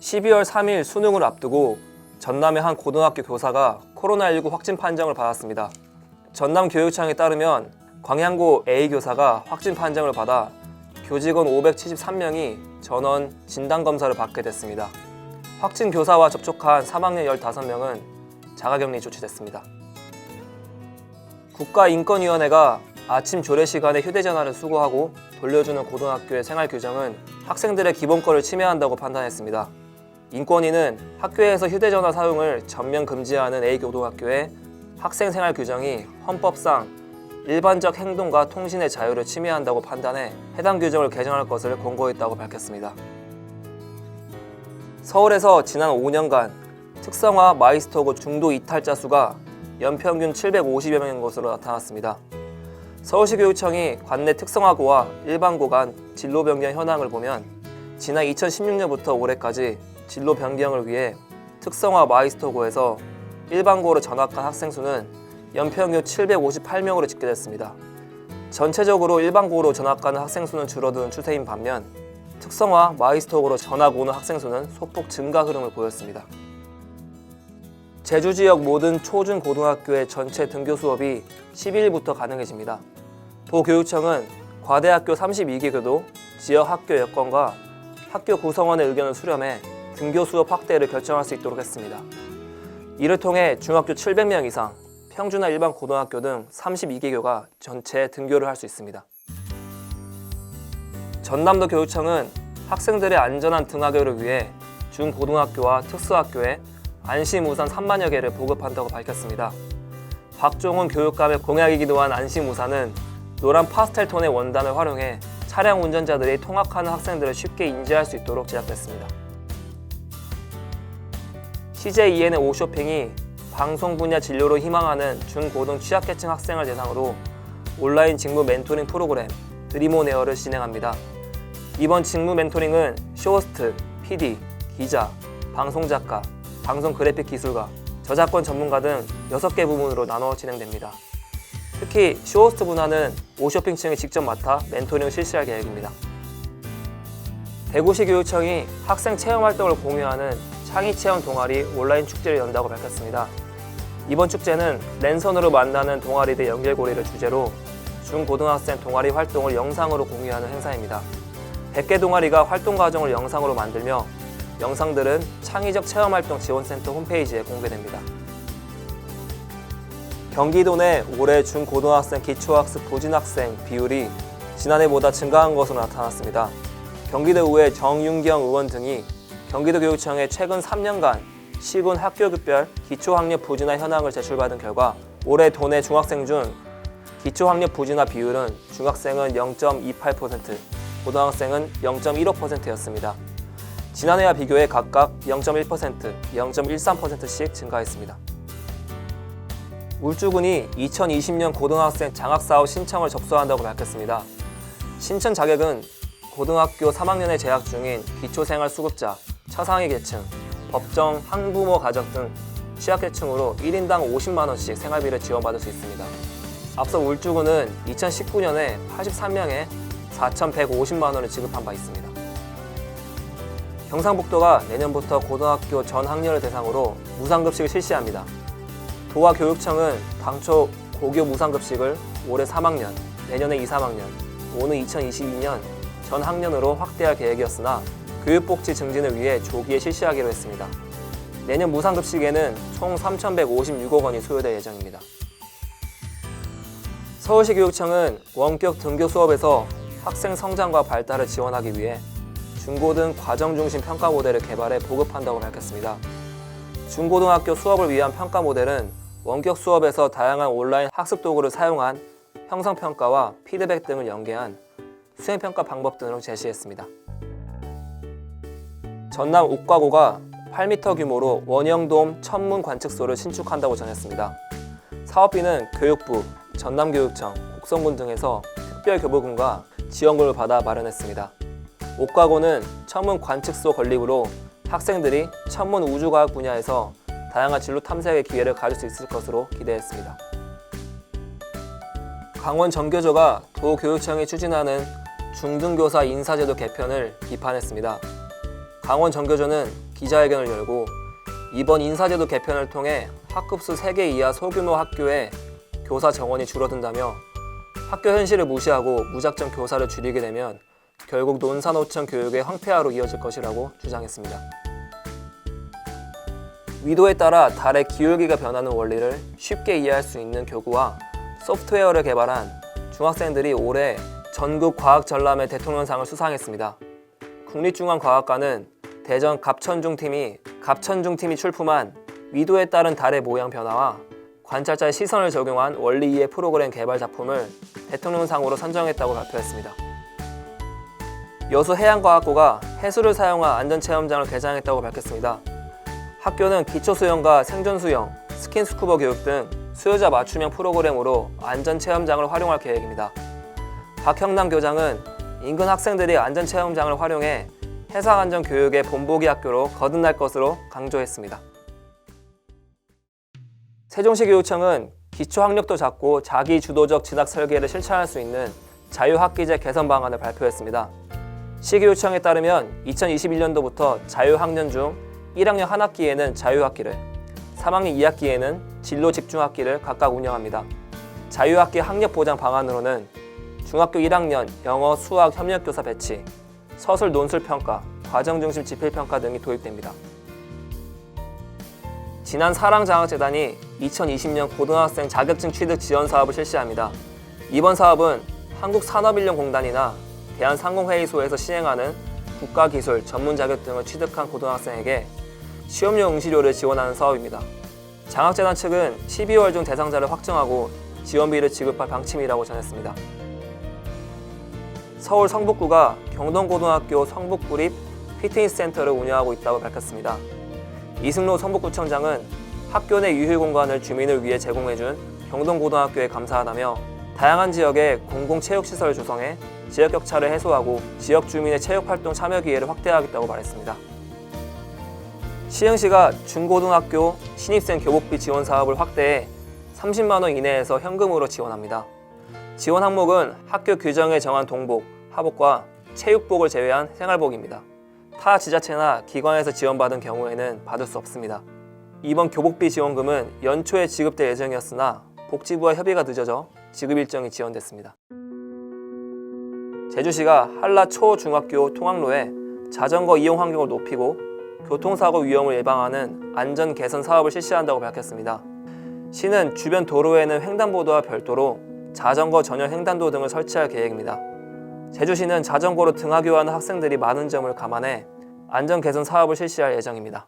12월 3일 수능을 앞두고 전남의 한 고등학교 교사가 코로나19 확진 판정을 받았습니다. 전남교육청에 따르면 광양고 A 교사가 확진 판정을 받아 교직원 573명이 전원 진단검사를 받게 됐습니다. 확진 교사와 접촉한 3학년 15명은 자가격리 조치됐습니다. 국가인권위원회가 아침 조례 시간에 휴대전화를 수거하고 돌려주는 고등학교의 생활규정은 학생들의 기본권을 침해한다고 판단했습니다. 인권위는 학교에서 휴대전화 사용을 전면 금지하는 A고등학교의 학생 생활규정이 헌법상 일반적 행동과 통신의 자유를 침해한다고 판단해 해당 규정을 개정할 것을 권고했다고 밝혔습니다. 서울에서 지난 5년간 특성화 마이스터고 중도 이탈자 수가 연평균 750여 명인 것으로 나타났습니다. 서울시교육청이 관내 특성화고와 일반고 간 진로 변경 현황을 보면 지난 2016년부터 올해까지 진로 변경을 위해 특성화 마이스터고에서 일반고로 전학한 학생 수는 연평균 758명으로 집계됐습니다. 전체적으로 일반고로 전학가는 학생 수는 줄어드는 추세인 반면 특성화 마이스터고로 전학 오는 학생 수는 소폭 증가 흐름을 보였습니다. 제주 지역 모든 초중 고등학교의 전체 등교 수업이 12일부터 가능해집니다. 도교육청은 과대학교 32개 교도, 지역 학교 여건과 학교 구성원의 의견을 수렴해 등교 수업 확대를 결정할 수 있도록 했습니다. 이를 통해 중학교 700명 이상, 평준화 일반 고등학교 등 32개교가 전체 등교를 할 수 있습니다. 전남도 교육청은 학생들의 안전한 등하교를 위해 중고등학교와 특수학교에 안심우산 3만여 개를 보급한다고 밝혔습니다. 박종훈 교육감의 공약이기도 한 안심우산은 노란 파스텔 톤의 원단을 활용해 차량 운전자들이 통학하는 학생들을 쉽게 인지할 수 있도록 제작됐습니다. CJ EN의 오쇼핑이 방송 분야 진로를 희망하는 중고등 취약계층 학생을 대상으로 온라인 직무 멘토링 프로그램 드림온에어를 진행합니다. 이번 직무 멘토링은 쇼호스트, PD, 기자, 방송작가, 방송 그래픽 기술가, 저작권 전문가 등 6개 부문으로 나눠 진행됩니다. 특히 쇼호스트 분야는 오쇼핑층이 직접 맡아 멘토링을 실시할 계획입니다. 대구시 교육청이 학생 체험 활동을 공유하는 창의체험 동아리 온라인 축제를 연다고 밝혔습니다. 이번 축제는 랜선으로 만나는 동아리들 연결고리를 주제로 중고등학생 동아리 활동을 영상으로 공유하는 행사입니다. 100개 동아리가 활동 과정을 영상으로 만들며 영상들은 창의적 체험활동 지원센터 홈페이지에 공개됩니다. 경기도 내 올해 중고등학생 기초학습 부진학생 비율이 지난해보다 증가한 것으로 나타났습니다. 경기도의회 정윤경 의원 등이 경기도교육청에 최근 3년간 시군 학교급별 기초학력 부진화 현황을 제출받은 결과 올해 도내 중학생 중 기초학력 부진화 비율은 중학생은 0.28%, 고등학생은 0.15%였습니다. 지난해와 비교해 각각 0.1%, 0.13%씩 증가했습니다. 울주군이 2020년 고등학생 장학사업 신청을 접수한다고 밝혔습니다. 신청 자격은 고등학교 3학년에 재학 중인 기초생활수급자, 차상위 계층, 법정 항부모 가족 등 취약계층으로 1인당 50만 원씩 생활비를 지원받을 수 있습니다. 앞서 울주군은 2019년에 83명에 4,150만 원을 지급한 바 있습니다. 경상북도가 내년부터 고등학교 전 학년을 대상으로 무상급식을 실시합니다. 도와 교육청은 당초 고교 무상급식을 올해 3학년, 내년에 2, 3학년, 오는 2022년 전 학년으로 확대할 계획이었으나 교육복지 증진을 위해 조기에 실시하기로 했습니다. 내년 무상급식에는 총 3,156억 원이 소요될 예정입니다. 서울시 교육청은 원격 등교 수업에서 학생 성장과 발달을 지원하기 위해 중고등 과정 중심 평가 모델을 개발해 보급한다고 밝혔습니다. 중고등학교 수업을 위한 평가 모델은 원격 수업에서 다양한 온라인 학습 도구를 사용한 형성평가와 피드백 등을 연계한 수행평가 방법 등을 제시했습니다. 전남 옥과고가 8m 규모로 원형돔 천문 관측소를 신축한다고 전했습니다. 사업비는 교육부, 전남교육청, 곡성군 등에서 특별교부금과 지원금을 받아 마련했습니다. 옥과고는 천문 관측소 건립으로 학생들이 천문 우주과학 분야에서 다양한 진로 탐색의 기회를 가질 수 있을 것으로 기대했습니다. 강원 전교조가 도교육청이 추진하는 중등교사 인사제도 개편을 비판했습니다. 강원정교조는 기자회견을 열고 이번 인사제도 개편을 통해 학급수 3개 이하 소규모 학교의 교사 정원이 줄어든다며 학교 현실을 무시하고 무작정 교사를 줄이게 되면 결국 논사노청 교육의 황폐화로 이어질 것이라고 주장했습니다. 위도에 따라 달의 기울기가 변하는 원리를 쉽게 이해할 수 있는 교구와 소프트웨어를 개발한 중학생들이 올해 전국 과학전람회 대통령상을 수상했습니다. 국립중앙과학관은 대전 갑천중팀이 출품한 위도에 따른 달의 모양 변화와 관찰자의 시선을 적용한 원리 이해 프로그램 개발 작품을 대통령상으로 선정했다고 발표했습니다. 여수해양과학고가 해수를 사용한 안전체험장을 개장했다고 밝혔습니다. 학교는 기초수영과 생존수영, 스킨스쿠버 교육 등 수요자 맞춤형 프로그램으로 안전체험장을 활용할 계획입니다. 박형남 교장은 인근 학생들이 안전체험장을 활용해 해상안전교육의 본보기 학교로 거듭날 것으로 강조했습니다. 세종시 교육청은 기초학력도 잡고 자기주도적 진학 설계를 실천할 수 있는 자유학기제 개선 방안을 발표했습니다. 시교육청에 따르면 2021년도부터 자유학년 중 1학년 1학기에는 자유학기를, 3학년 2학기에는 진로집중학기를 각각 운영합니다. 자유학기 학력 보장 방안으로는 중학교 1학년 영어, 수학 협력교사 배치, 서술 논술 평가, 과정 중심 지필 평가 등이 도입됩니다. 지난 사랑장학재단이 2020년 고등학생 자격증 취득 지원 사업을 실시합니다. 이번 사업은 한국산업인력공단이나 대한상공회의소에서 시행하는 국가기술, 전문 자격증을 취득한 고등학생에게 시험용 응시료를 지원하는 사업입니다. 장학재단 측은 12월 중 대상자를 확정하고 지원비를 지급할 방침이라고 전했습니다. 서울 성북구가 경동고등학교 성북구립 피트니스 센터를 운영하고 있다고 밝혔습니다. 이승로 성북구청장은 학교 내 유휴 공간을 주민을 위해 제공해준 경동고등학교에 감사하다며 다양한 지역에 공공체육시설을 조성해 지역 격차를 해소하고 지역 주민의 체육활동 참여 기회를 확대하겠다고 말했습니다. 시흥시가 중고등학교 신입생 교복비 지원 사업을 확대해 30만 원 이내에서 현금으로 지원합니다. 지원 항목은 학교 규정에 정한 동복, 하복과 체육복을 제외한 생활복입니다. 타 지자체나 기관에서 지원받은 경우에는 받을 수 없습니다. 이번 교복비 지원금은 연초에 지급될 예정이었으나 복지부와 협의가 늦어져 지급 일정이 지연됐습니다. 제주시가 한라 초중학교 통학로에 자전거 이용 환경을 높이고 교통사고 위험을 예방하는 안전 개선 사업을 실시한다고 밝혔습니다. 시는 주변 도로에는 횡단보도와 별도로 자전거 전용 횡단도 등을 설치할 계획입니다. 제주시는 자전거로 등하교하는 학생들이 많은 점을 감안해 안전 개선 사업을 실시할 예정입니다.